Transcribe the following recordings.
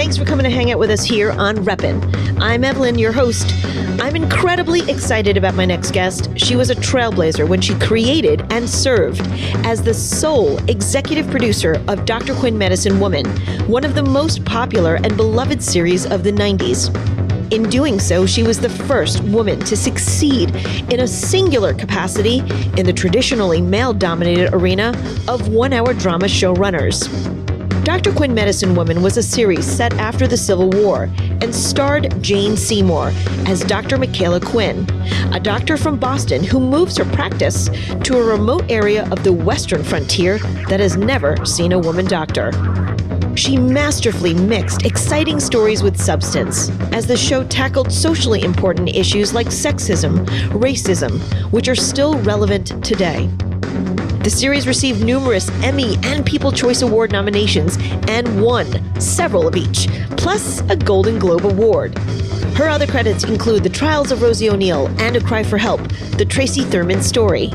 Thanks for coming to hang out with us here on Reppin. I'm Evelyn, your host. I'm incredibly excited about my next guest. She was a trailblazer when she created and served as the sole executive producer of Dr. Quinn Medicine Woman, one of the most popular and beloved series of the 90s. In doing so, she was the first woman to succeed in a singular capacity in the traditionally male-dominated arena of one-hour drama showrunners. Dr. Quinn Medicine Woman was a series set after the Civil War and starred Jane Seymour as Dr. Michaela Quinn, a doctor from Boston who moves her practice to a remote area of the Western frontier that has never seen a woman doctor. She masterfully mixed exciting stories with substance, as the show tackled socially important issues like sexism, racism, which are still relevant today. The series received numerous Emmy and People's Choice Award nominations and won several of each, plus a Golden Globe Award. Her other credits include The Trials of Rosie O'Neill and A Cry for Help, the Tracy Thurman story.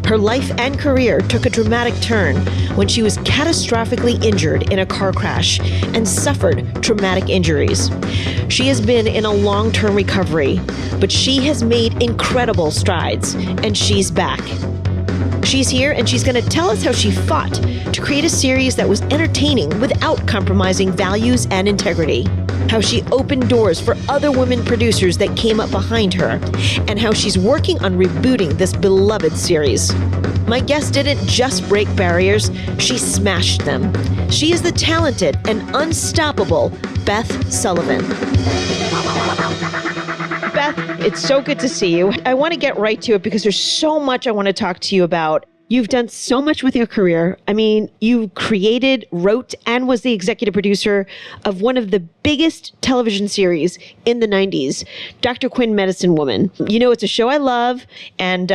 Her life and career took a dramatic turn when she was catastrophically injured in a car crash and suffered traumatic injuries. She has been in a long-term recovery, but she has made incredible strides, and she's back. She's here, and she's going to tell us how she fought to create a series that was entertaining without compromising values and integrity, how she opened doors for other women producers that came up behind her, and how she's working on rebooting this beloved series. My guest didn't just break barriers, she smashed them. She is the talented and unstoppable Beth Sullivan. Beth, it's so good to see you. I want to get right to it because there's so much I want to talk to you about. You've done so much with your career. I mean, you created, wrote, and was the executive producer of one of the biggest television series in the 90s, Dr. Quinn Medicine Woman. You know, it's a show I love, and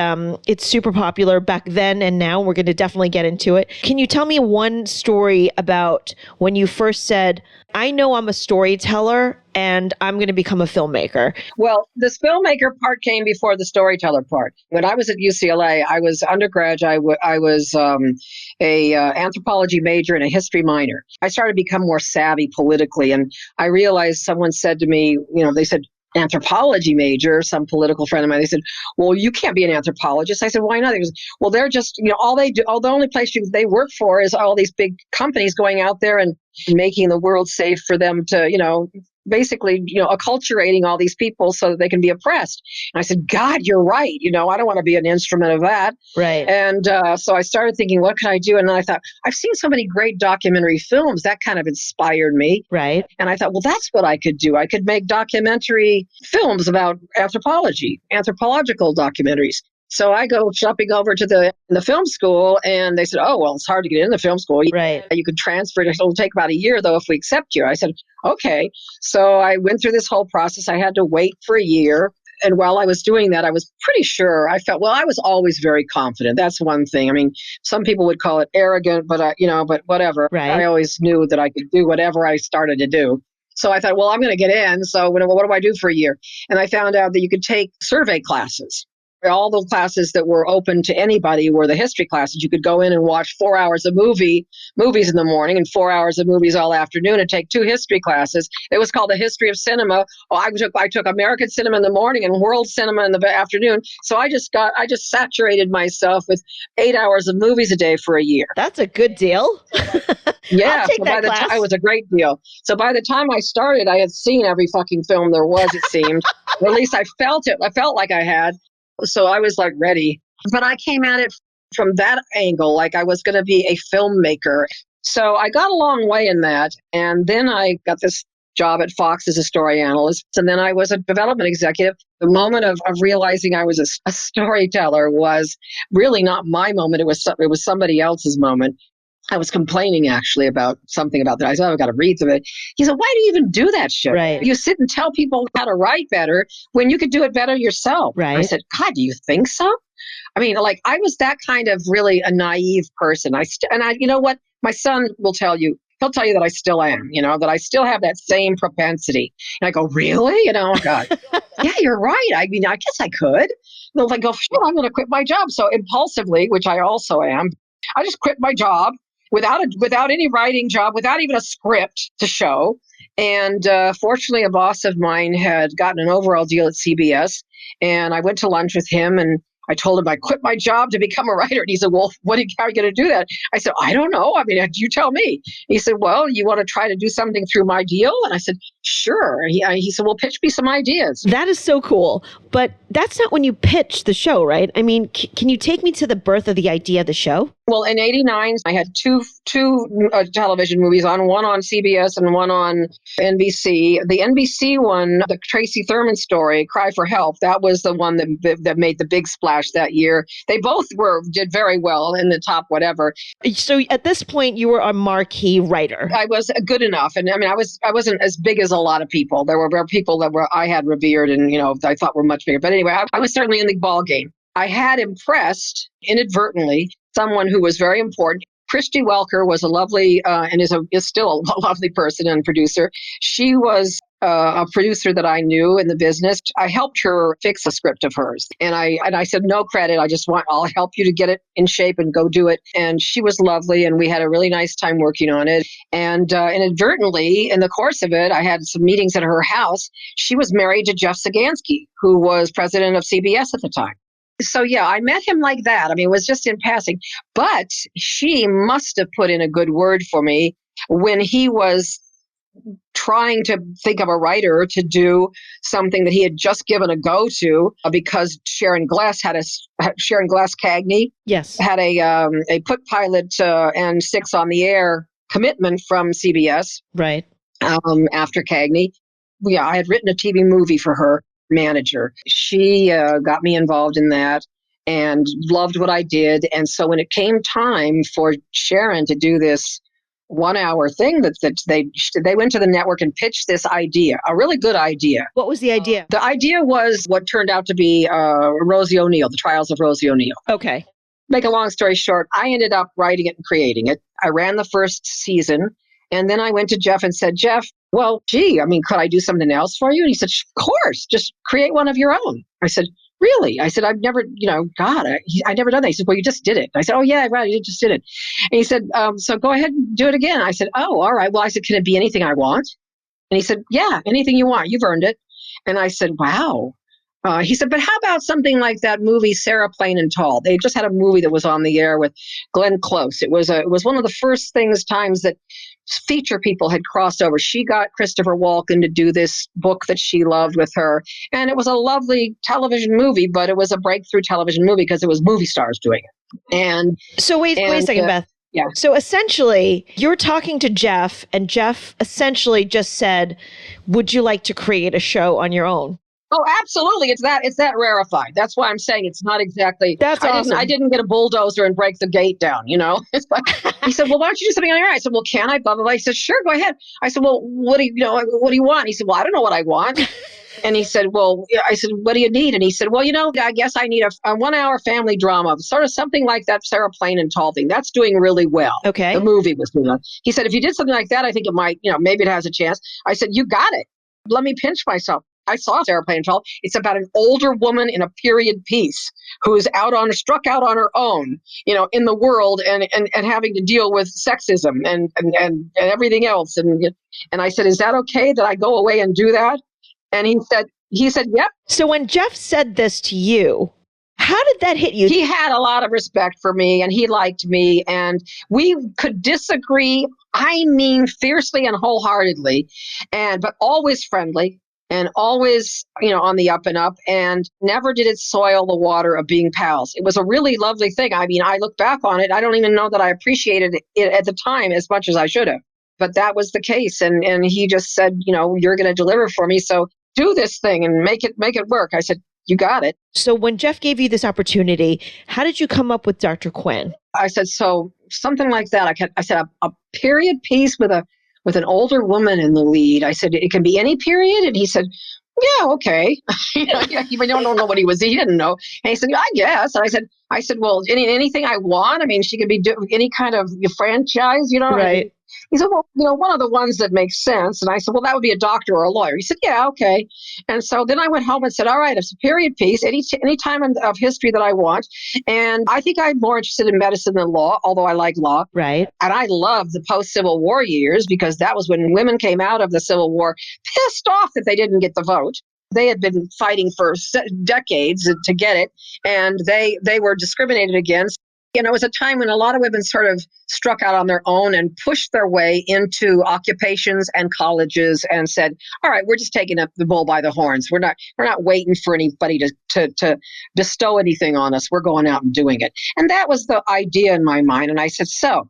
it's super popular back then and now. We're going to definitely get into it. Can you tell me one story about when you first said, I know I'm a storyteller and I'm going to become a filmmaker? Well, this filmmaker part came before the storyteller part. When I was at UCLA, I was undergrad. I was a anthropology major and a history minor. I started to become more savvy politically, and I realized someone said to me, they said, anthropology major, some political friend of mine, they said, well, you can't be an anthropologist. I said, why not? They goes, well, they're just, all they do, the only place they work for is all these big companies going out there and making the world safe for them to, basically, acculturating all these people so that they can be oppressed. And I said, God, you're right. I don't want to be an instrument of that. Right. And so I started thinking, what can I do? And then I thought, I've seen so many great documentary films. That kind of inspired me. Right. And I thought, well, that's what I could do. I could make documentary films about anthropology, anthropological documentaries. So I go shopping over to the film school, and they said, oh, well, it's hard to get in the film school. Right. You could transfer it. It'll take about a year, though, if we accept you. I said, okay. So I went through this whole process. I had to wait for a year. And while I was doing that, I was pretty sure. I felt, well, I was always very confident. That's one thing. I mean, some people would call it arrogant, but, but whatever. Right. I always knew that I could do whatever I started to do. So I thought, well, I'm going to get in. So what do I do for a year? And I found out that you could take survey classes. All the classes that were open to anybody were the history classes. You could go in and watch 4 hours of movies in the morning and 4 hours of movies all afternoon and take 2 history classes. It was called the history of cinema. I took American cinema in the morning and world cinema in the afternoon. So I just saturated myself with 8 hours of movies a day for a year. That's a good deal. Yeah, I'll take that class. It was a great deal. So by the time I started, I had seen every fucking film there was, it seemed. Or at least I felt it. I felt like I had. So I was like ready, but I came at it from that angle, like I was going to be a filmmaker. So I got a long way in that. And then I got this job at Fox as a story analyst. And then I was a development executive. The moment of realizing I was a storyteller was really not my moment. It was somebody else's moment. I was complaining actually about something about that. I said, I've got to read through it. He said, why do you even do that shit? Right. You sit and tell people how to write better when you could do it better yourself. Right. I said, God, do you think so? I mean, like I was that kind of really a naive person. You know what? My son will tell you. He'll tell you that I still am, that I still have that same propensity. And I go, really? Oh, God. Yeah, you're right. I mean, I guess I could. And I go, shit, I'm going to quit my job. So impulsively, which I also am, I just quit my job. without any writing job, without even a script to show. And fortunately, a boss of mine had gotten an overall deal at CBS, and I went to lunch with him, and I told him I quit my job to become a writer. And he said, well, how are you going to do that? I said, I don't know. I mean, you tell me. He said, well, you want to try to do something through my deal? And I said, sure. He said, well, pitch me some ideas. That is so cool. But that's not when you pitch the show, right? I mean, can you take me to the birth of the idea of the show? Well, in '89, I had two television movies one on CBS and one on NBC. The NBC one, the Tracy Thurman story, Cry for Help, that was the one that made the big splash that year. They both did very well in the top whatever. So at this point, you were a marquee writer. I was good enough, and I mean, I wasn't as big as a lot of people. There were people that I had revered, and I thought were much bigger. But anyway, I was certainly in the ball game. I had impressed inadvertently someone who was very important. Christy Welker was a lovely and is still a lovely person and producer. She was a producer that I knew in the business. I helped her fix a script of hers, and I said no credit. I'll help you to get it in shape and go do it. And she was lovely, and we had a really nice time working on it. And inadvertently, in the course of it, I had some meetings at her house. She was married to Jeff Sagansky, who was president of CBS at the time. So, yeah, I met him like that. I mean, it was just in passing. But she must have put in a good word for me when he was trying to think of a writer to do something that he had just given a go to because Sharon Glass Cagney had a put pilot and 6 on the air commitment from CBS. Right. After Cagney. Yeah, I had written a TV movie for her manager. She got me involved in that and loved what I did. And so when it came time for Sharon to do this 1-hour thing that they went to the network and pitched this idea, a really good idea. What was the idea? The idea was what turned out to be Rosie O'Neill, the Trials of Rosie O'Neill. Okay. Make a long story short, I ended up writing it and creating it. I ran the first season. And then I went to Jeff and said, Jeff, well, gee, I mean, could I do something else for you? And he said, of course, just create one of your own. I said, really? I said, I've never, I never done that. He said, well, you just did it. I said, oh, yeah, right, you just did it. And he said, so go ahead and do it again. I said, oh, all right. Well, I said, can it be anything I want? And he said, yeah, anything you want. You've earned it. And I said, wow. He said, but how about something like that movie, Sarah Plain and Tall? They just had a movie that was on the air with Glenn Close. It was one of the first times that feature people had crossed over. She got Christopher Walken to do this book that she loved with her. And it was a lovely television movie, but it was a breakthrough television movie because it was movie stars doing it. And so wait a second, Beth. Yeah. So essentially, you're talking to Jeff, and Jeff essentially just said, would you like to create a show on your own? Oh, absolutely. It's that rarefied. That's why I'm saying it's not exactly. That's awesome. I didn't get a bulldozer and break the gate down, It's like, he said, well, why don't you do something on your own? I said, well, can I? Blah, blah, blah. He said, sure, go ahead. I said, well, what do you want? He said, well, I don't know what I want. And he said, well, I said, what do you need? And he said, well, I guess I need a 1-hour family drama, sort of something like that Sarah Plain and Tall thing. That's doing really well. Okay. The movie was doing well. He said, if you did something like that, I think it might, maybe it has a chance. I said, you got it. Let me pinch myself. I saw Sarah Plain and Tall. It's about an older woman in a period piece who is struck out on her own, in the world and having to deal with sexism and everything else. And I said, is that okay that I go away and do that? And he said, yep. So when Jeff said this to you, how did that hit you? He had a lot of respect for me and he liked me and we could disagree. I mean, fiercely and wholeheartedly, but always friendly. And always, on the up and up, and never did it soil the water of being pals. It was a really lovely thing. I mean, I look back on it, I don't even know that I appreciated it at the time as much as I should have. But that was the case. And he just said, you're going to deliver for me. So do this thing and make it work. I said, you got it. So when Jeff gave you this opportunity, how did you come up with Dr. Quinn? I said, so something like that. I said, a period piece with an older woman in the lead. I said, it can be any period? And he said, yeah, okay. He don't know what he didn't know. And he said, I guess. And I said, well, anything I want. I mean, she could be any kind of franchise, Right. He said, well, one of the ones that makes sense. And I said, well, that would be a doctor or a lawyer. He said, yeah, okay. And so then I went home and said, all right, it's a period piece, any time of history that I want. And I think I'm more interested in medicine than law, although I like law. Right. And I love the post-Civil War years because that was when women came out of the Civil War pissed off that they didn't get the vote. They had been fighting for decades to get it, and they were discriminated against. It was a time when a lot of women sort of struck out on their own and pushed their way into occupations and colleges and said, all right, we're just taking up the bull by the horns. We're not waiting for anybody to bestow anything on us. We're going out and doing it. And that was the idea in my mind. And I said, so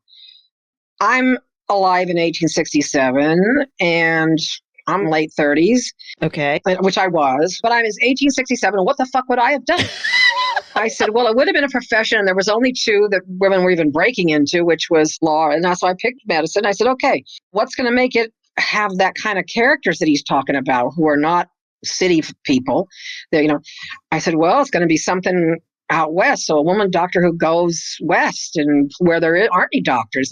I'm alive in 1867 and I'm late 30s. Okay. Which I was, but I was 1867. What the fuck would I have done? I said, well, it would have been a profession. And there was only two that women were even breaking into, which was law. And so I picked medicine. I said, okay, what's going to make it have that kind of characters that he's talking about who are not city people? I said, well, it's going to be something out west. So a woman doctor who goes west and where there aren't any doctors.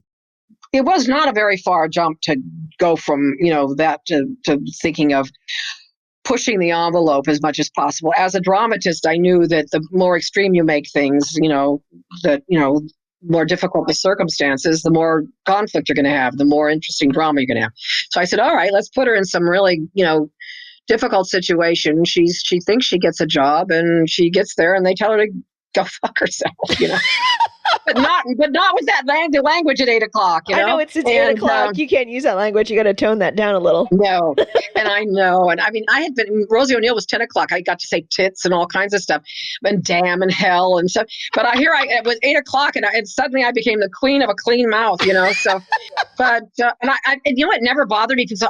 It was not a very far jump to go from, that to thinking of pushing the envelope as much as possible. As a dramatist, I knew that the more extreme you make things, more difficult the circumstances, the more conflict you're going to have, the more interesting drama you're going to have. So I said, all right, let's put her in some really, difficult situation. She thinks she gets a job and she gets there and they tell her to go fuck herself, But not with that language at 8 o'clock. I know it's 8 o'clock. You can't use that language. You got to tone that down a little. No, and I know. And I mean, Rosie O'Neill was 10 o'clock. I got to say tits and all kinds of stuff, and damn and hell and stuff. But it was 8 o'clock, and suddenly I became the queen of a clean mouth, So, but it never bothered me. People say,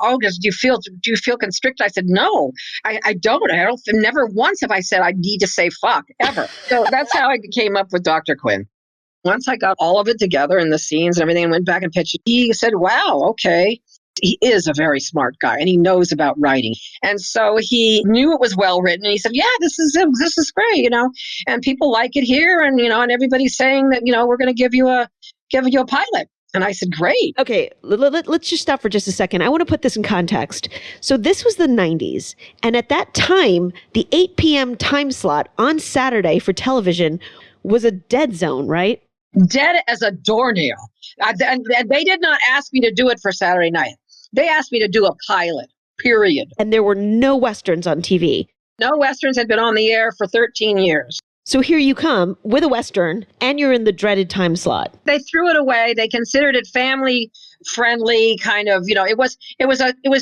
do you feel constricted? I said, no, I don't. Never once have I said I need to say fuck ever. So that's how I came up with Dr. Quinn. Once I got all of it together and the scenes and everything and went back and pitched it, he said, wow, okay. He is a very smart guy and he knows about writing. And so he knew it was well written. And he said, yeah, this is great, and people like it here. And, and everybody's saying that, we're going to give you a pilot. And I said, great. Okay, let's just stop for just a second. I want to put this in context. So this was the 90s. And at that time, the 8 p.m. time slot on Saturday for television was a dead zone, right? Dead as a doornail. And they did not ask me to do it for Saturday night. They asked me to do a pilot, period. And there were no Westerns on TV. No Westerns had been on the air for 13 years. So here you come with a Western and you're in the dreaded time slot. They threw it away. They considered it family friendly kind of, it was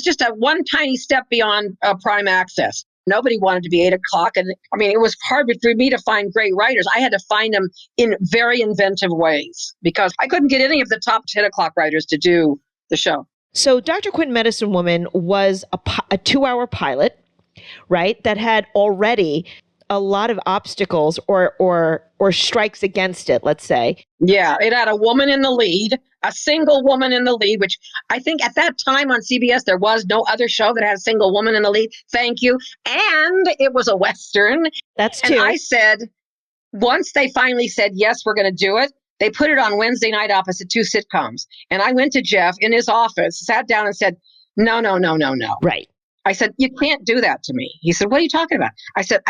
just a one tiny step beyond prime access. Nobody wanted to be 8 o'clock. And I mean, it was hard for me to find great writers. I had to find them in very inventive ways because I couldn't get any of the top 10 o'clock writers to do the show. So Dr. Quinn, Medicine Woman was a 2-hour pilot, right? That had already a lot of obstacles or strikes against it, let's say. Yeah, it had a woman in the lead, a single woman in the lead, which I think at that time on CBS, there was no other show that had a single woman in the lead. Thank you. And it was a Western. That's two. And I said, once they finally said, yes, we're going to do it, they put it on Wednesday night opposite two sitcoms. And I went to Jeff in his office, sat down and said, no. Right. I said, you can't do that to me. He said, what are you talking about? I said,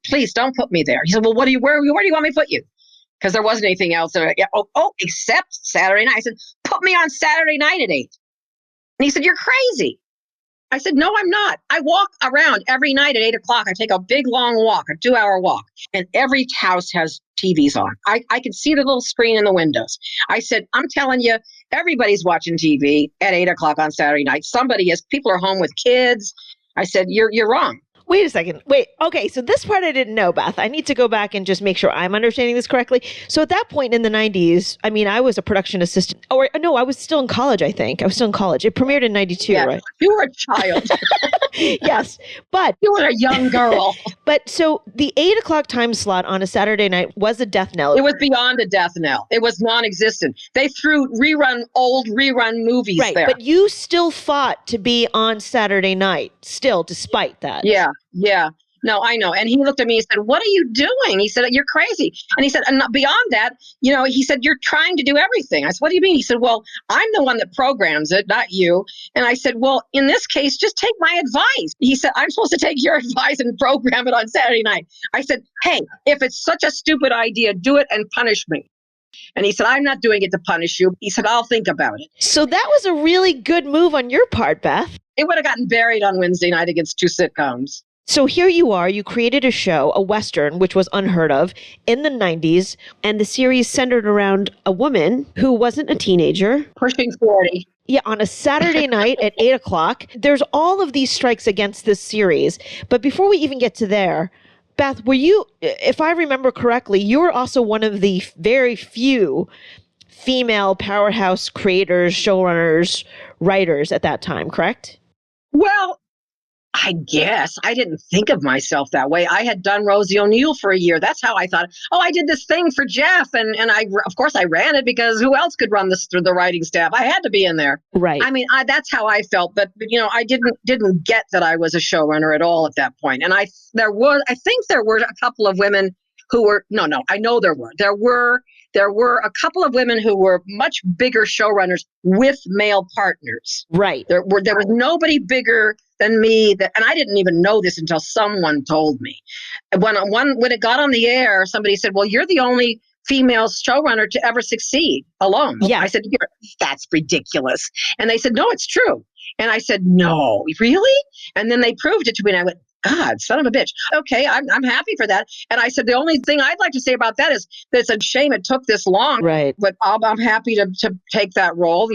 please don't put me there. He said, well, where do you want me to put you? Because there wasn't anything else. Except Saturday night. I said, put me on Saturday night at 8. And he said, you're crazy. I said, no, I'm not. I walk around every night at 8 o'clock. I take a big, long walk, a 2-hour walk. And every house has TVs on. I can see the little screen in the windows. I said, I'm telling you, everybody's watching TV at 8 o'clock on Saturday night. Somebody is. People are home with kids. I said, you're wrong. Wait a second. Wait. Okay. So this part I didn't know, Beth. I need to go back and just make sure I'm understanding this correctly. So at that point in the 90s, I mean, I was a production assistant. Or no, I was still in college, I think. I was still in college. It premiered in 92, right? You were a child. Yes. But you were a young girl. But so the 8 o'clock time slot on a Saturday night was a death knell. It was beyond a death knell. It was non-existent. They threw old rerun movies there. But you still fought to be on Saturday night, still, despite that. Yeah. No, I know. And he looked at me and said, what are you doing? He said, you're crazy. And he said, and beyond that, he said, you're trying to do everything. I said, what do you mean? He said, well, I'm the one that programs it, not you. And I said, well, in this case, just take my advice. He said, I'm supposed to take your advice and program it on Saturday night. I said, hey, if it's such a stupid idea, do it and punish me. And he said, I'm not doing it to punish you. He said, I'll think about it. So that was a really good move on your part, Beth. It would have gotten buried on Wednesday night against 2 sitcoms. So here you are, you created a show, a Western, which was unheard of in the 90s, and the series centered around a woman who wasn't a teenager. Pushing 40. Yeah, on a Saturday night at 8 o'clock. There's all of these strikes against this series. But before we even get to there, Beth, were you, if I remember correctly, you were also one of the very few female powerhouse creators, showrunners, writers at that time, correct? Well, I guess I didn't think of myself that way. I had done Rosie O'Neill for a year. That's how I thought, I did this thing for Jeff. And I, of course, I ran it because who else could run this through the writing staff? I had to be in there. Right. I mean, that's how I felt. But I didn't get that I was a showrunner at all at that point. And I think there were a couple of women who were, I know there were. There were a couple of women who were much bigger showrunners with male partners. Right. There was nobody bigger than me, and I didn't even know this until someone told me. When it got on the air, somebody said, well, you're the only female showrunner to ever succeed alone. Yeah. I said, that's ridiculous. And they said, no, it's true. And I said, no, really? And then they proved it to me, and I went, God, son of a bitch. Okay, I'm happy for that. And I said, the only thing I'd like to say about that is that it's a shame it took this long. Right. But I'm happy to take that role,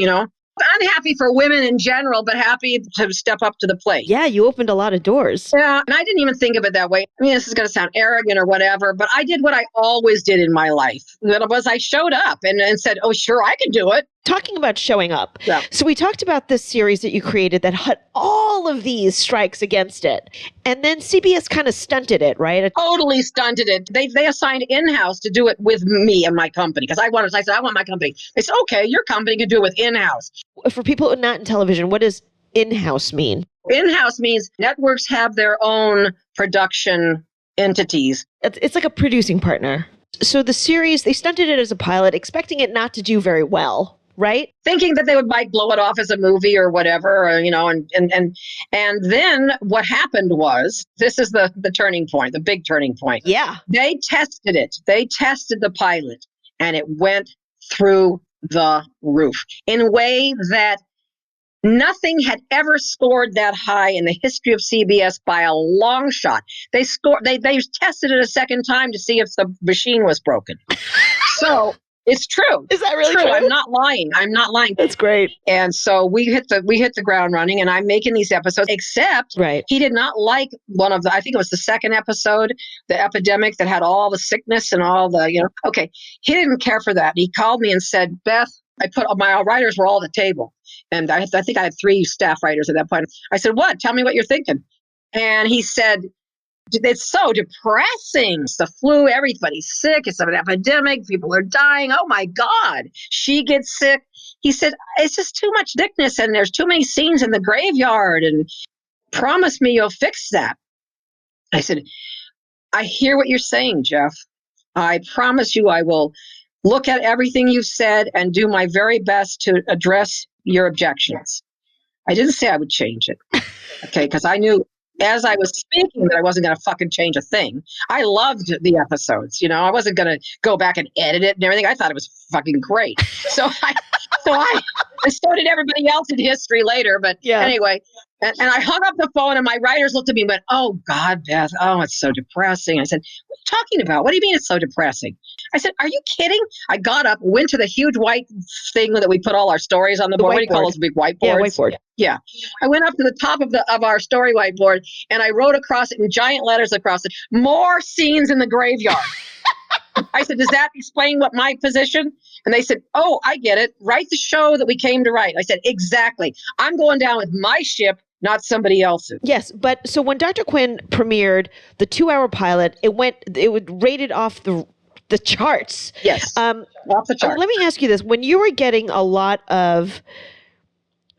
I'm happy for women in general, but happy to step up to the plate. Yeah, you opened a lot of doors. Yeah, and I didn't even think of it that way. I mean, this is going to sound arrogant or whatever, but I did what I always did in my life. That was I showed up and said, oh, sure, I can do it. Talking about showing up. Yeah. So we talked about this series that you created that had all of these strikes against it. And then CBS kind of stunted it, right? Totally stunted it. They assigned in-house to do it with me and my company because I said, I want my company. They said, okay, your company can do it with in-house. For people not in television, what does in-house mean? In-house means networks have their own production entities. It's like a producing partner. So the series, they stunted it as a pilot, expecting it not to do very well. Right? Thinking that they might blow it off as a movie or whatever, and then what happened was, this is the turning point, the big turning point. Yeah. They tested it. They tested the pilot, and it went through the roof in a way that nothing had ever scored that high in the history of CBS by a long shot. They tested it a second time to see if the machine was broken. So it's true. Is that really true? true? I'm not lying. That's great. And so we hit the ground running, and I'm making these episodes, except he did not like one of I think it was the second episode, the epidemic that had all the sickness and all the, okay. He didn't care for that. He called me and said, Beth, my writers were all at the table. And I think I had 3 staff writers at that point. I said, what? Tell me what you're thinking. And he said, it's so depressing. It's the flu. Everybody's sick. It's an epidemic. People are dying. Oh, my God. She gets sick. He said, it's just too much thickness, and there's too many scenes in the graveyard. And promise me you'll fix that. I said, I hear what you're saying, Jeff. I promise you I will look at everything you've said and do my very best to address your objections. I didn't say I would change it. Okay, because I knew as I was speaking that I wasn't going to fucking change a thing. I loved the episodes. I wasn't going to go back and edit it and everything. I thought it was fucking great. So so did everybody else in history later. But anyway, and I hung up the phone, and my writers looked at me and went, oh, God, Beth, oh, it's so depressing. I said, what are you talking about? What do you mean it's so depressing? I said, are you kidding? I got up, went to the huge white thing that we put all our stories on the board. What do you call those big whiteboards? Yeah, whiteboard. Yeah. I went up to the top of our story whiteboard, and I wrote across it in giant letters across it, more scenes in the graveyard. I said, does that explain what my position? And they said, oh, I get it. Write the show that we came to write. I said, exactly. I'm going down with my ship, not somebody else's. Yes, but so when Dr. Quinn premiered the 2-hour pilot, it was rated off the charts. Yes, off the charts. Let me ask you this. When you were getting a lot of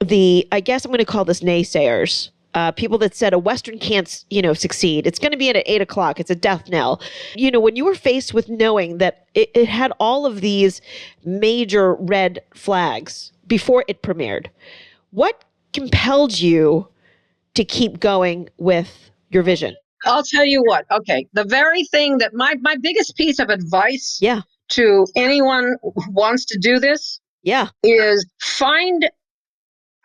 I guess I'm going to call this naysayers, people that said a Western can't, succeed. It's going to be at 8:00. It's a death knell. When you were faced with knowing that it had all of these major red flags before it premiered, what compelled you to keep going with your vision? I'll tell you what. Okay. The very thing that my biggest piece of advice Yeah. to anyone who wants to do this is find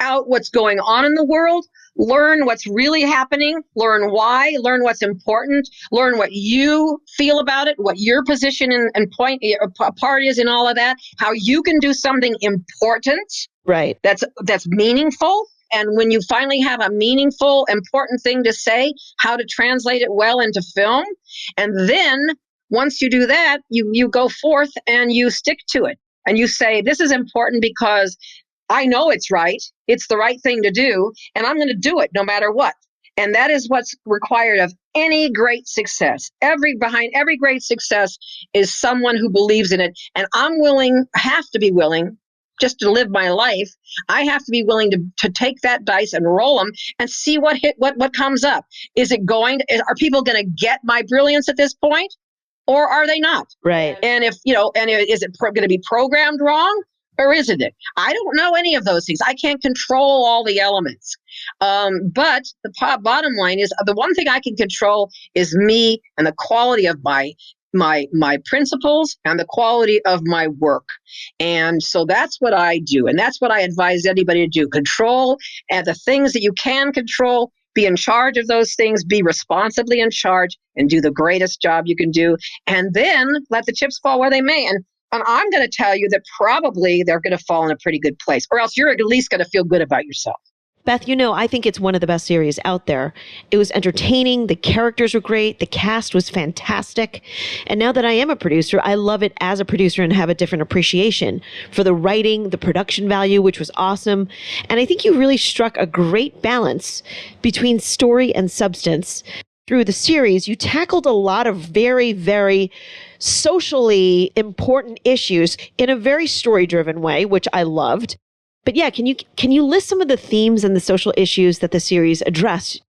out what's going on in the world, learn what's really happening, learn why, learn what's important, learn what you feel about it, what your position and part is in all of that, how you can do something important, right? That's meaningful. And when you finally have a meaningful, important thing to say, how to translate it well into film. And then once you do that, you go forth and you stick to it. And you say, this is important because I know it's right. It's the right thing to do. And I'm going to do it no matter what. And that is what's required of any great success. Behind every great success is someone who believes in it. And have to be willing, just to live my life, I have to be willing to take that dice and roll them and see what comes up. Are people going to get my brilliance at this point? Or are they not? Right. And is it going to be programmed wrong? Or isn't it? I don't know any of those things. I can't control all the elements. But the bottom line is the one thing I can control is me and the quality of my principles and the quality of my work. And so that's what I do. And that's what I advise anybody to do. Control and the things that you can control, be in charge of those things, be responsibly in charge and do the greatest job you can do. And then let the chips fall where they may. And I'm going to tell you that probably they're going to fall in a pretty good place, or else you're at least going to feel good about yourself. Beth, I think it's one of the best series out there. It was entertaining. The characters were great. The cast was fantastic. And now that I am a producer, I love it as a producer and have a different appreciation for the writing, the production value, which was awesome. And I think you really struck a great balance between story and substance. Through the series, you tackled a lot of very, very socially important issues in a very story-driven way, which I loved. But yeah, can you list some of the themes and the social issues that the series addressed?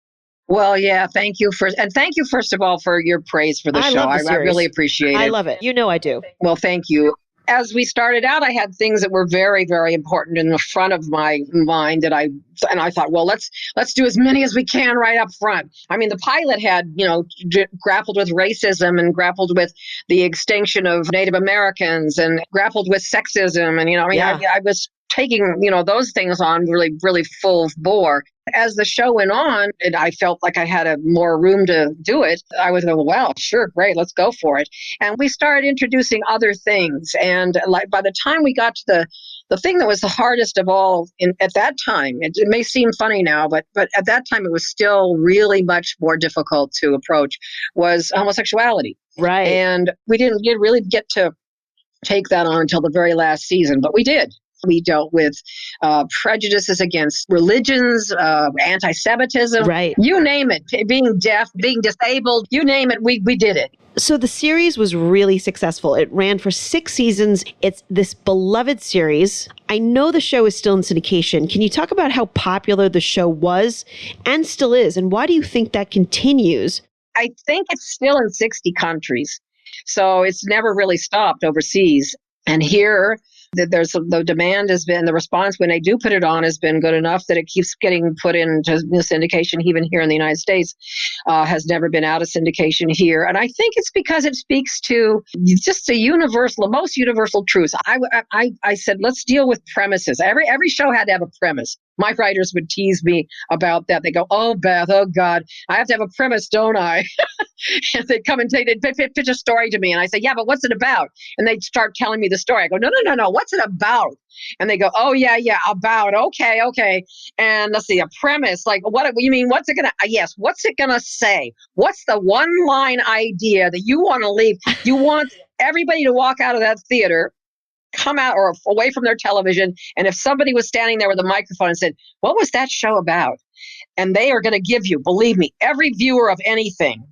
Well, yeah, thank you first of all for your praise for the show. Love the series. I really appreciate it. I love it. I do. Well, thank you. As we started out, I had things that were very, very important in the front of my mind and I thought, well, let's do as many as we can right up front. I mean, the pilot had, grappled with racism and grappled with the extinction of Native Americans and grappled with sexism. And, I was taking, those things on really, really full bore. As the show went on, and I felt like I had more room to do it, I was going, well, sure, great, let's go for it. And we started introducing other things. And by the time we got to the thing that was the hardest of all at that time, it may seem funny now, but at that time it was still really much more difficult to approach, was homosexuality. Right. And we didn't really get to take that on until the very last season, but we did. We dealt with prejudices against religions, anti-Semitism, right. You name it, being deaf, being disabled, you name it, we did it. So the series was really successful. It ran for 6 seasons. It's this beloved series. I know the show is still in syndication. Can you talk about how popular the show was and still is, and why do you think that continues? I think it's still in 60 countries. So it's never really stopped overseas. And here, the demand has been, the response when they do put it on has been good enough that it keeps getting put into syndication, even here in the United States, has never been out of syndication here. And I think it's because it speaks to just the most universal truths. I said, let's deal with premises. Every show had to have a premise. My writers would tease me about that. They go, oh, Beth, oh, God, I have to have a premise, don't I? And they'd come and they'd pitch a story to me. And I say, yeah, but what's it about? And they'd start telling me the story. I go, no, what's it about? And they go, oh, yeah, about, okay. And let's see, a premise, like, what you mean, what's it going to say? What's the one line idea that you want to leave? You want everybody to walk out of that theater, come out or away from their television, and if somebody was standing there with a microphone and said, what was that show about? And they are going to give you, believe me, every viewer of anything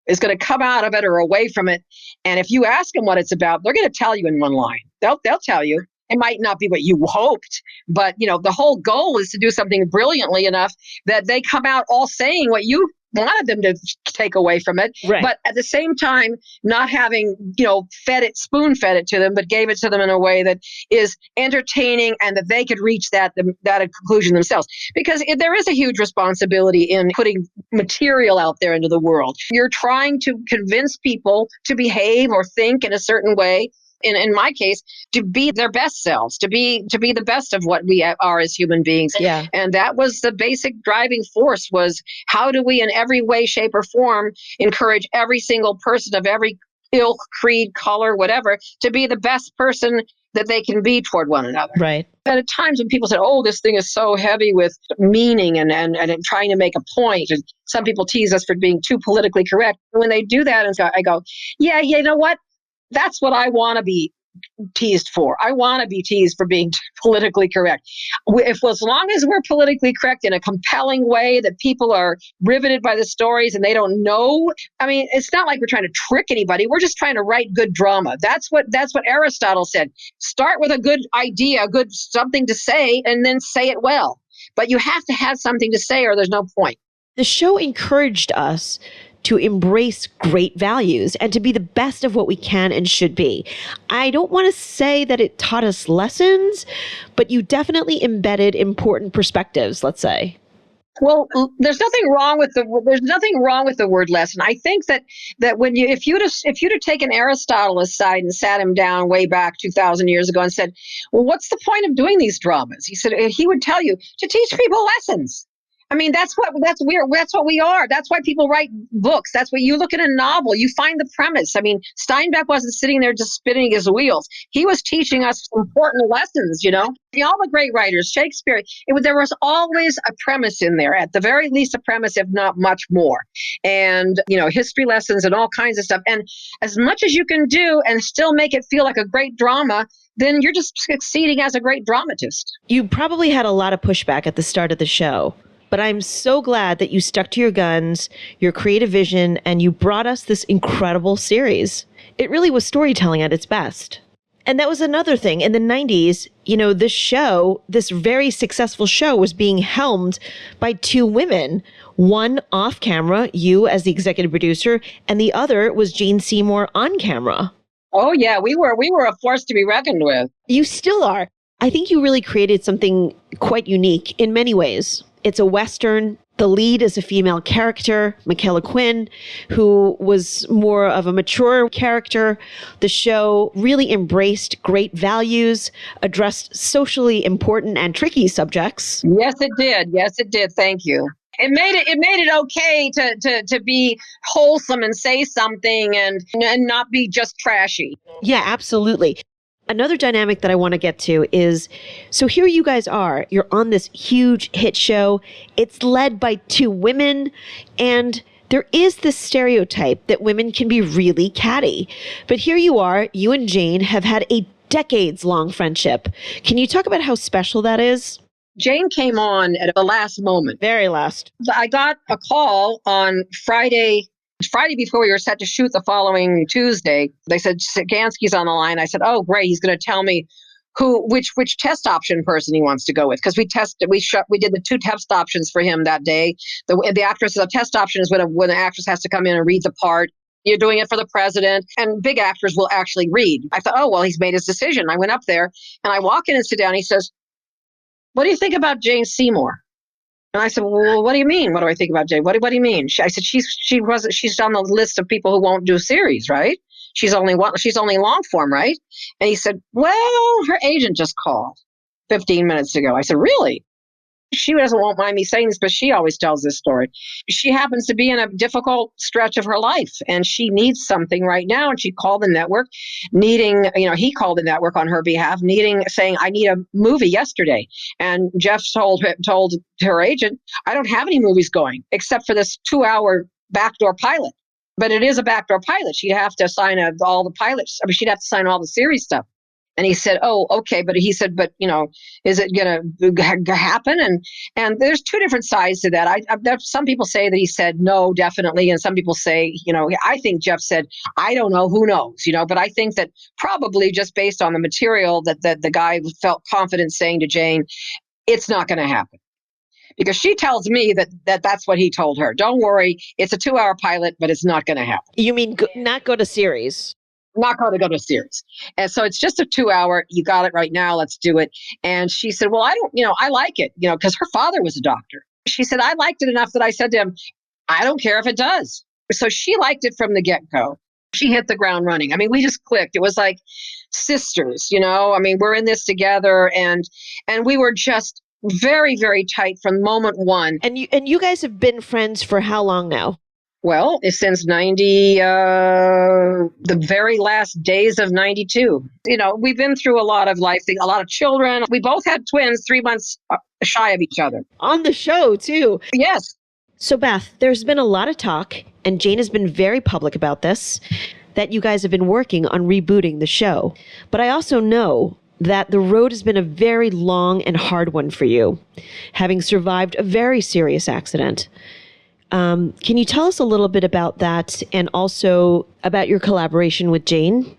is going to come out of it or away from it. And if you ask them what it's about, they're going to tell you in one line. They'll tell you. It might not be what you hoped, but the whole goal is to do something brilliantly enough that they come out all saying what you wanted them to take away from it. Right. But at the same time, not having, spoon fed it to them, but gave it to them in a way that is entertaining and that they could reach that conclusion themselves. Because there is a huge responsibility in putting material out there into the world. You're trying to convince people to behave or think in a certain way. In my case, to be their best selves, to be the best of what we are as human beings. Yeah. And that was the basic driving force, was how do we in every way, shape, or form encourage every single person of every ilk, creed, color, whatever, to be the best person that they can be toward one another. Right. And at times when people say, oh, this thing is so heavy with meaning and trying to make a point, and some people tease us for being too politically correct. When they do that, and so I go, yeah, you know what? That's what I want to be teased for. I want to be teased for being politically correct. As long as we're politically correct in a compelling way that people are riveted by the stories and they don't know. I mean, it's not like we're trying to trick anybody. We're just trying to write good drama. That's what Aristotle said. Start with a good idea, something to say, and then say it well. But you have to have something to say or there's no point. The show encouraged us to embrace great values and to be the best of what we can and should be. I don't want to say that it taught us lessons, but you definitely embedded important perspectives, let's say. Well, there's nothing wrong with the word lesson. I think that when if you'd have taken Aristotle aside and sat him down way back 2,000 years ago and said, well, what's the point of doing these dramas? He would tell you to teach people lessons. I mean, that's what we are. That's why people write books. That's what you look at a novel. You find the premise. I mean, Steinbeck wasn't sitting there just spinning his wheels. He was teaching us important lessons, All the great writers, Shakespeare, there was always a premise in there, at the very least a premise, if not much more. And, history lessons and all kinds of stuff. And as much as you can do and still make it feel like a great drama, then you're just succeeding as a great dramatist. You probably had a lot of pushback at the start of the show. But I'm so glad that you stuck to your guns, your creative vision, and you brought us this incredible series. It really was storytelling at its best. And that was another thing. In the 90s, this very successful show was being helmed by two women. One off camera, you as the executive producer, and the other was Jane Seymour on camera. Oh, yeah, we were a force to be reckoned with. You still are. I think you really created something quite unique in many ways. It's a Western. The lead is a female character, Michaela Quinn, who was more of a mature character. The show really embraced great values, addressed socially important and tricky subjects. Yes, it did. Yes, it did. Thank you. It made it okay to be wholesome and say something and not be just trashy. Yeah, absolutely. Another dynamic that I want to get to is, so here you guys are, you're on this huge hit show. It's led by two women, and there is this stereotype that women can be really catty. But here you are, you and Jane have had a decades-long friendship. Can you talk about how special that is? Jane came on at the last moment. Very last. I got a call on Friday before we were set to shoot the following Tuesday. They said, Gansky's on the line. I said, oh, great. He's going to tell me which test option person he wants to go with. Because we did the two test options for him that day. The actress, the test option is when an actress has to come in and read the part. You're doing it for the president, and big actors will actually read. I thought, oh, well, he's made his decision. I went up there and I walk in and sit down. He says, what do you think about Jane Seymour? And I said, well, what do you mean? What do I think about Jane? What do you mean? I said, she's on the list of people who won't do series, right? She's only long form, right? And he said, well, her agent just called 15 minutes ago. I said, really? Won't mind me saying this, but she always tells this story. She happens to be in a difficult stretch of her life, and she needs something right now. And she called the network, he called the network on her behalf, saying, I need a movie yesterday. And Jeff told her agent, I don't have any movies going except for this 2-hour backdoor pilot. But it is a backdoor pilot. She'd have to sign all the pilots. I mean, she'd have to sign all the series stuff. And he said, "Oh, okay." But he said, "But is it going to happen?" And there's two different sides to that. Some people say that he said no, definitely, and some people say, I think Jeff said, "I don't know, who knows," But I think that probably just based on the material that the guy felt confident saying to Jane, it's not going to happen. Because she tells me that's what he told her. Don't worry, it's a 2-hour pilot, but it's not going to happen. You mean not go to series? Not going to go to series. And so it's just a 2-hour. You got it right now. Let's do it. And she said, well, I don't, I like it, because her father was a doctor. She said, I liked it enough that I said to him, I don't care if it does. So she liked it from the get-go. She hit the ground running. I mean, we just clicked. It was like sisters, I mean, we're in this together, and we were just very, very tight from moment one. And you guys have been friends for how long now? Well, since 90, the very last days of 92. We've been through a lot of life, a lot of children. We both had twins 3 months shy of each other. On the show, too. Yes. So, Beth, there's been a lot of talk, and Jane has been very public about this, that you guys have been working on rebooting the show. But I also know that the road has been a very long and hard one for you, having survived a very serious accident. Can you tell us a little bit about that and also about your collaboration with Jane?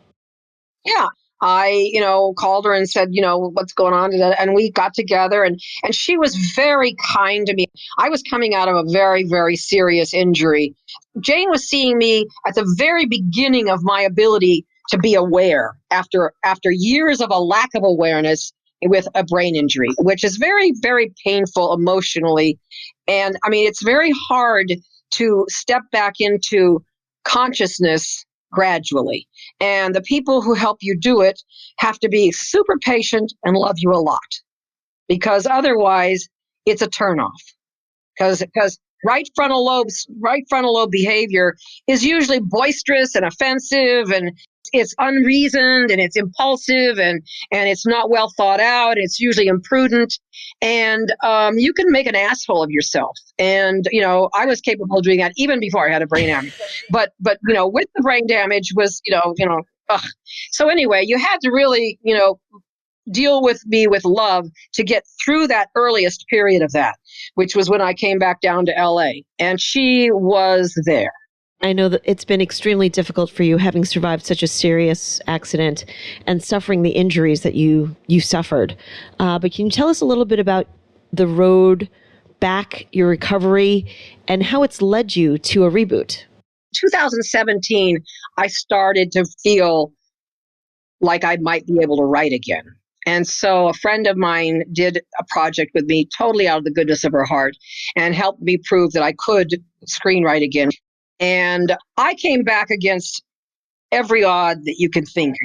Yeah. I, called her and said, what's going on? And we got together, and she was very kind to me. I was coming out of a very, very serious injury. Jane was seeing me at the very beginning of my ability to be aware after years of a lack of awareness with a brain injury, which is very, very painful emotionally. And I mean, it's very hard to step back into consciousness gradually. And the people who help you do it have to be super patient and love you a lot, because otherwise it's a turnoff. Because right frontal lobe behavior is usually boisterous and offensive, and it's unreasoned, and it's impulsive, and it's not well thought out. It's usually imprudent, and you can make an asshole of yourself. And I was capable of doing that even before I had a brain damage. But with the brain damage was So anyway, you had to really deal with me with love to get through that earliest period of that, which was when I came back down to LA, and she was there. I know that it's been extremely difficult for you, having survived such a serious accident and suffering the injuries that you suffered. But can you tell us a little bit about the road back, your recovery, and how it's led you to a reboot? 2017, I started to feel like I might be able to write again. And so a friend of mine did a project with me totally out of the goodness of her heart and helped me prove that I could screenwrite again. And I came back against every odd that you can think.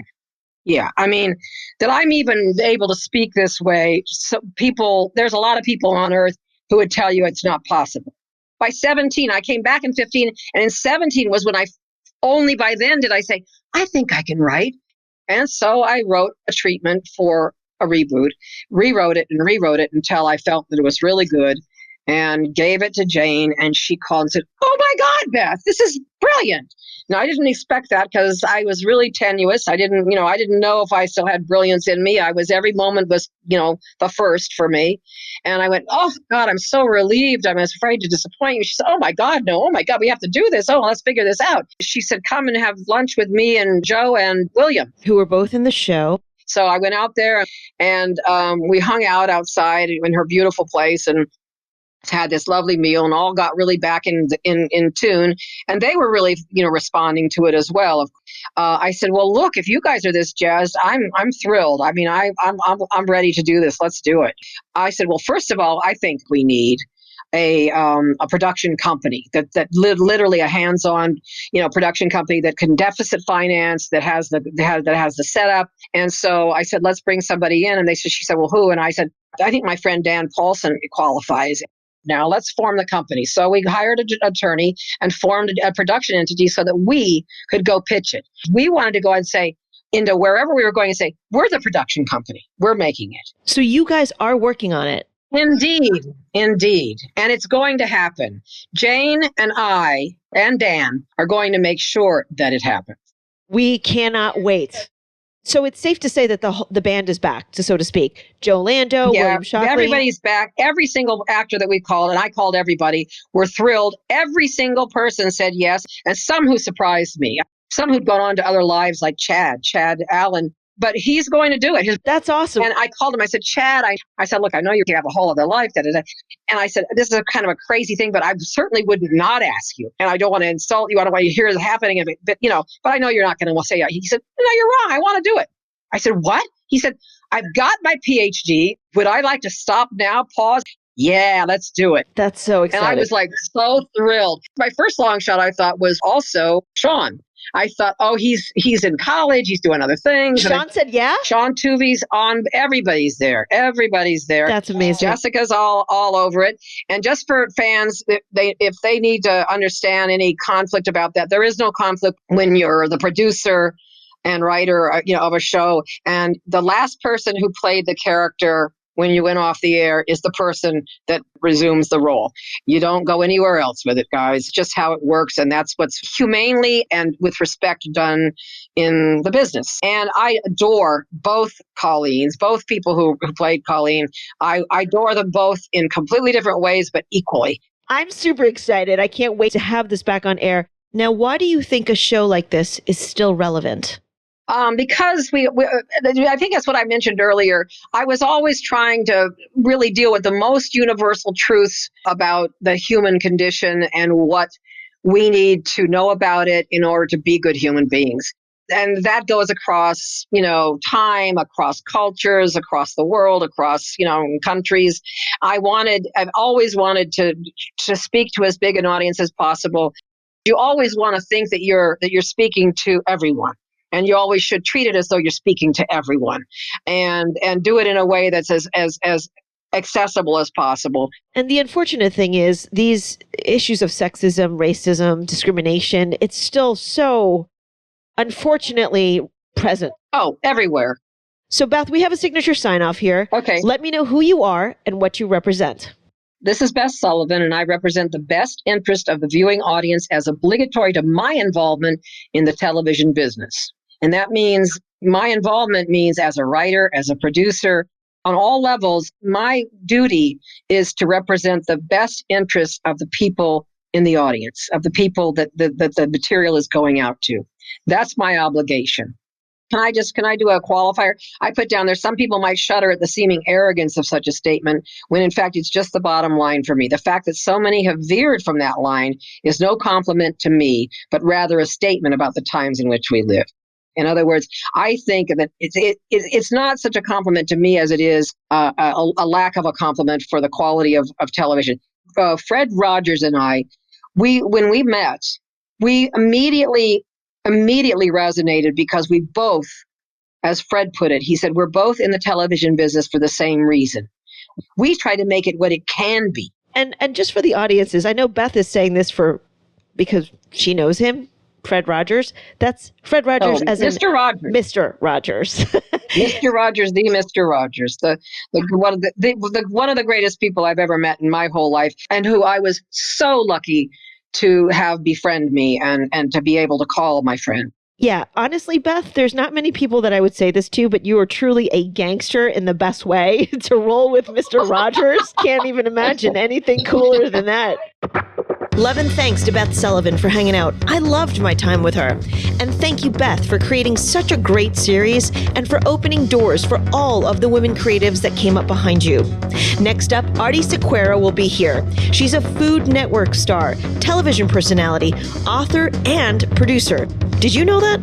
Yeah, I mean, that I'm even able to speak this way. So there's a lot of people on earth who would tell you it's not possible. By 17, I came back in 15, and in 17 was when only by then did I say, I think I can write. And so I wrote a treatment for a reboot, rewrote it until I felt that it was really good, and gave it to Jane, and she called and said, oh my God, Beth, this is brilliant. Now, I didn't expect that because I was really tenuous. I didn't know if I still had brilliance in me. Every moment was, the first for me. And I went, oh God, I'm so relieved. I'm afraid to disappoint you. She said, oh my God, no. Oh my God, we have to do this. Oh, let's figure this out. She said, come and have lunch with me and Joe and William, who were both in the show. So I went out there, and we hung out outside in her beautiful place, and had this lovely meal, and all got really back in tune, and they were really responding to it as well. I said, well, look, if you guys are this jazzed, I'm thrilled. I mean, I'm ready to do this. Let's do it. I said, well, first of all, I think we need a production company that literally a hands-on production company that can deficit finance, that has the setup. And so I said, let's bring somebody in. And she said, well, who? And I said, I think my friend Dan Paulson qualifies. Now let's form the company. So we hired an attorney and formed a production entity so that we could go pitch it. We wanted to go and say, into wherever we were going, and say, we're the production company. We're making it. So you guys are working on it. Indeed. And it's going to happen. Jane and I and Dan are going to make sure that it happens. We cannot wait. So it's safe to say that the band is back, so to speak. Joe Lando, William Shockley. Everybody's back. Every single actor that we called, and I called everybody, were thrilled. Every single person said yes, and some who surprised me. Some who'd gone on to other lives like Chad Allen. But he's going to do it. That's awesome. And I called him. I said, Chad, I said, look, I know you have a whole other life. Da, da, da. And I said, this is a kind of a crazy thing, but I certainly would not ask you. And I don't want to insult you. I don't want you to hear it happening. But I know you're not going to say it. He said, no, you're wrong. I want to do it. I said, what? He said, I've got my PhD. Would I like to stop now, pause? Yeah, let's do it. That's so exciting. And I was like so thrilled. My first long shot, I thought, was also Sean. I thought, oh, he's in college. He's doing other things. Sean said, yeah? Sean Tuvi's on. Everybody's there. That's amazing. Jessica's all over it. And just for fans, if they need to understand any conflict about that, there is no conflict when you're the producer and writer, of a show. And the last person who played the character when you went off the air is the person that resumes the role. You don't go anywhere else with it, guys. Just how it works. And that's what's humanely and with respect done in the business. And I adore both Colleens, both people who played Colleen. I adore them both in completely different ways, but equally. I'm super excited. I can't wait to have this back on air. Now, why do you think a show like this is still relevant? Because I think that's what I mentioned earlier. I was always trying to really deal with the most universal truths about the human condition and what we need to know about it in order to be good human beings. And that goes across, time, across cultures, across the world, across, countries. I've always wanted to speak to as big an audience as possible. You always want to think that you're speaking to everyone. And you always should treat it as though you're speaking to everyone, and do it in a way that's as accessible as possible. And the unfortunate thing is these issues of sexism, racism, discrimination, it's still so unfortunately present. Oh, everywhere. So Beth, we have a signature sign off here. Okay. Let me know who you are and what you represent. This is Beth Sullivan, and I represent the best interest of the viewing audience as obligatory to my involvement in the television business. And that means my involvement means as a writer, as a producer, on all levels, my duty is to represent the best interests of the people in the audience, of the people that the material is going out to. That's my obligation. Can I do a qualifier? I put down there, some people might shudder at the seeming arrogance of such a statement, when in fact it's just the bottom line for me. The fact that so many have veered from that line is no compliment to me, but rather a statement about the times in which we live. In other words, I think that it's not such a compliment to me as it is a lack of a compliment for the quality of television. Fred Rogers and I, when we met, we immediately resonated because we both, as Fred put it, he said, we're both in the television business for the same reason. We try to make it what it can be. And just for the audiences, I know Beth is saying this because she knows him. Fred Rogers. That's Fred Rogers as Mr. in Rogers. Mr. Rogers. Mr. Rogers, the Mr. Rogers, the one of the greatest people I've ever met in my whole life, and who I was so lucky to have befriend me and to be able to call my friend. Yeah, honestly, Beth, there's not many people that I would say this to, but you are truly a gangster in the best way. To roll with Mr. Rogers, can't even imagine anything cooler than that. Love and thanks to Beth Sullivan for hanging out. I loved my time with her. And thank you, Beth, for creating such a great series and for opening doors for all of the women creatives that came up behind you. Next up, Artie Sequeira will be here. She's a Food Network star, television personality, author, and producer. Did you know that?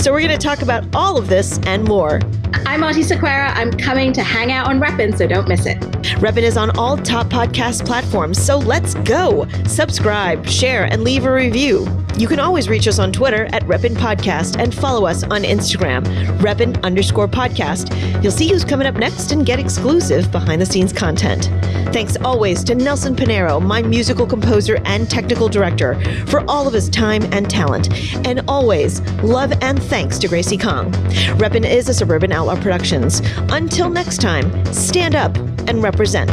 So we're going to talk about all of this and more. I'm Artie Sequeira. I'm coming to hang out on Reppin, so don't miss it. Reppin is on all top podcast platforms, so let's go. Subscribe, share, and leave a review. You can always reach us on Twitter at Reppin Podcast and follow us on Instagram, Reppin_podcast. You'll see who's coming up next and get exclusive behind-the-scenes content. Thanks always to Nelson Pinero, my musical composer and technical director, for all of his time and talent. And always, love and thanks to Gracie Kong. Reppin is a Suburban Outlaw Productions. Until next time, stand up and represent.